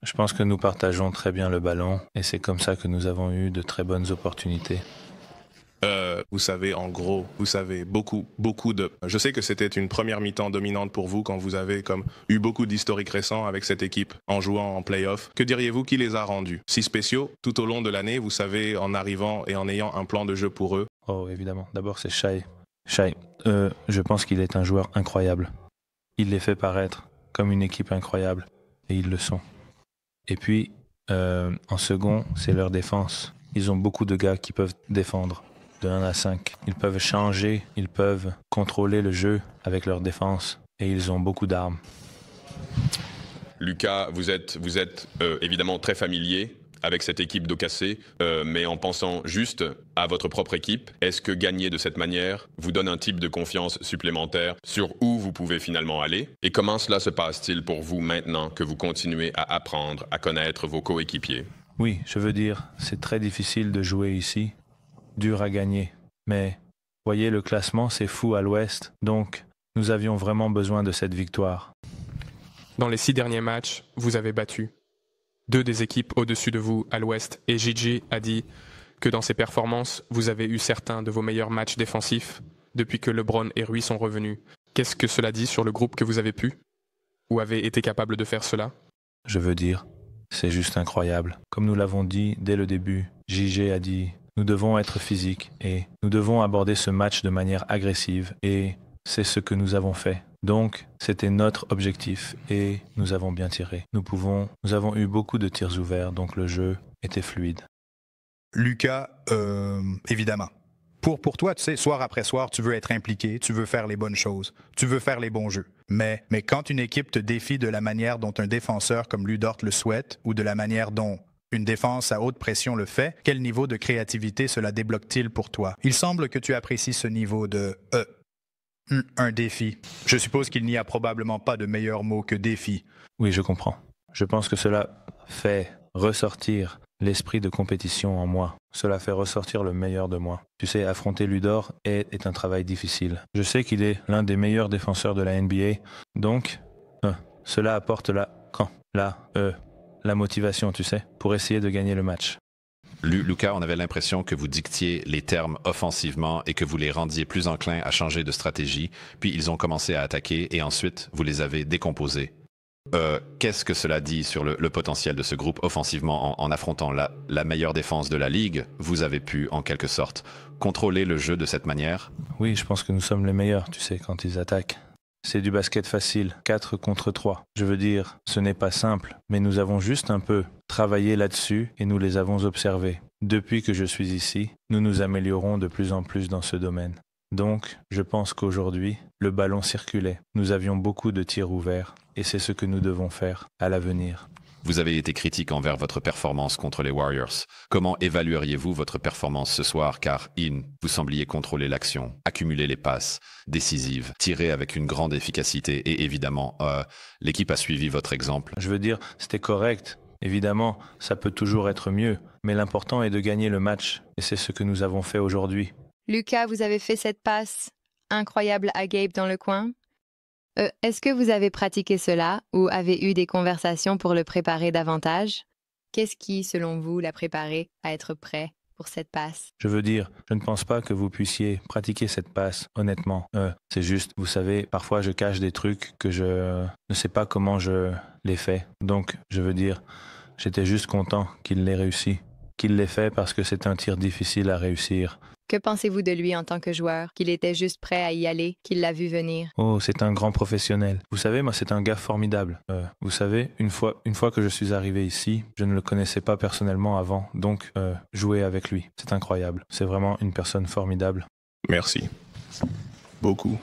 Je pense que nous partageons très bien le ballon et c'est comme ça que nous avons eu de très bonnes opportunités. Vous savez, en gros, vous savez beaucoup de... Je sais que c'était une première mi-temps dominante pour vous quand vous avez comme eu beaucoup d'historiques récents avec cette équipe en jouant en play-off. Que diriez-vous qui les a rendus si spéciaux tout au long de l'année, vous savez, en arrivant et en ayant un plan de jeu pour eux? Oh, évidemment. D'abord, c'est Shai. Shai, je pense qu'il est un joueur incroyable. Il les fait paraître comme une équipe incroyable et ils le sont. Et puis, en second, c'est leur défense. Ils ont beaucoup de gars qui peuvent défendre. De 1 à 5. Ils peuvent changer, ils peuvent contrôler le jeu avec leur défense et ils ont beaucoup d'armes. Lucas, vous êtes évidemment très familier avec cette équipe d'OKC, mais en pensant juste à votre propre équipe, est-ce que gagner de cette manière vous donne un type de confiance supplémentaire sur où vous pouvez finalement aller? Et comment cela se passe-t-il pour vous maintenant que vous continuez à apprendre à connaître vos coéquipiers? Oui, je veux dire, c'est très difficile de jouer ici. Dur à gagner. Mais, voyez, le classement, c'est fou à l'ouest, donc nous avions vraiment besoin de cette victoire. Dans les 6 derniers matchs, vous avez battu 2 des équipes au-dessus de vous à l'ouest, et Gigi a dit que dans ses performances, vous avez eu certains de vos meilleurs matchs défensifs depuis que LeBron et Rui sont revenus. Qu'est-ce que cela dit sur le groupe que vous avez pu ou avez été capable de faire cela? Je veux dire, c'est juste incroyable. Comme nous l'avons dit dès le début, Gigi a dit... Nous devons être physiques et nous devons aborder ce match de manière agressive et c'est ce que nous avons fait. Donc, c'était notre objectif et nous avons bien tiré. Nous avons eu beaucoup de tirs ouverts, donc le jeu était fluide. Lucas, évidemment. Pour toi, tu sais, soir après soir, tu veux être impliqué, tu veux faire les bonnes choses, tu veux faire les bons jeux. Mais quand une équipe te défie de la manière dont un défenseur comme Ludort le souhaite ou de la manière dont une défense à haute pression le fait, quel niveau de créativité cela débloque-t-il pour toi? Il semble que tu apprécies ce niveau de un défi. Je suppose qu'il n'y a probablement pas de meilleur mot que défi. Oui, je comprends. Je pense que cela fait ressortir l'esprit de compétition en moi. Cela fait ressortir le meilleur de moi. Tu sais, affronter Ludor est un travail difficile. Je sais qu'il est l'un des meilleurs défenseur de la NBA, donc cela apporte la motivation, tu sais, pour essayer de gagner le match. Lucas, on avait l'impression que vous dictiez les termes offensivement et que vous les rendiez plus enclins à changer de stratégie, puis ils ont commencé à attaquer et ensuite vous les avez décomposés. Qu'est-ce que cela dit sur le potentiel de ce groupe offensivement en affrontant la meilleure défense de la Ligue? Vous avez pu, en quelque sorte, contrôler le jeu de cette manière? Oui, je pense que nous sommes les meilleurs, tu sais, quand ils attaquent. C'est du basket facile, 4 contre 3. Je veux dire, ce n'est pas simple, mais nous avons juste un peu travaillé là-dessus et nous les avons observés. Depuis que je suis ici, nous nous améliorons de plus en plus dans ce domaine. Donc, je pense qu'aujourd'hui, le ballon circulait. Nous avions beaucoup de tirs ouverts et c'est ce que nous devons faire à l'avenir. Vous avez été critique envers votre performance contre les Warriors. Comment évalueriez-vous votre performance ce soir? Car, vous sembliez contrôler l'action, accumuler les passes décisives, tirer avec une grande efficacité et évidemment, l'équipe a suivi votre exemple. Je veux dire, c'était correct. Évidemment, ça peut toujours être mieux, mais l'important est de gagner le match et c'est ce que nous avons fait aujourd'hui. Lucas, vous avez fait cette passe incroyable à Gabe dans le coin. Est-ce que vous avez pratiqué cela ou avez eu des conversations pour le préparer davantage? Qu'est-ce qui, selon vous, l'a préparé à être prêt pour cette passe? Je veux dire, je ne pense pas que vous puissiez pratiquer cette passe, honnêtement. C'est juste, vous savez, parfois je cache des trucs que je ne sais pas comment je les fais. Donc, je veux dire, j'étais juste content qu'il l'ait réussi. Qu'il l'ait fait parce que c'est un tir difficile à réussir. Que pensez-vous de lui en tant que joueur? Qu'il était juste prêt à y aller, qu'il l'a vu venir? Oh, c'est un grand professionnel. Vous savez, moi, c'est un gars formidable. Vous savez, une fois que je suis arrivé ici, je ne le connaissais pas personnellement avant, donc jouer avec lui, c'est incroyable. C'est vraiment une personne formidable. Merci. Beaucoup.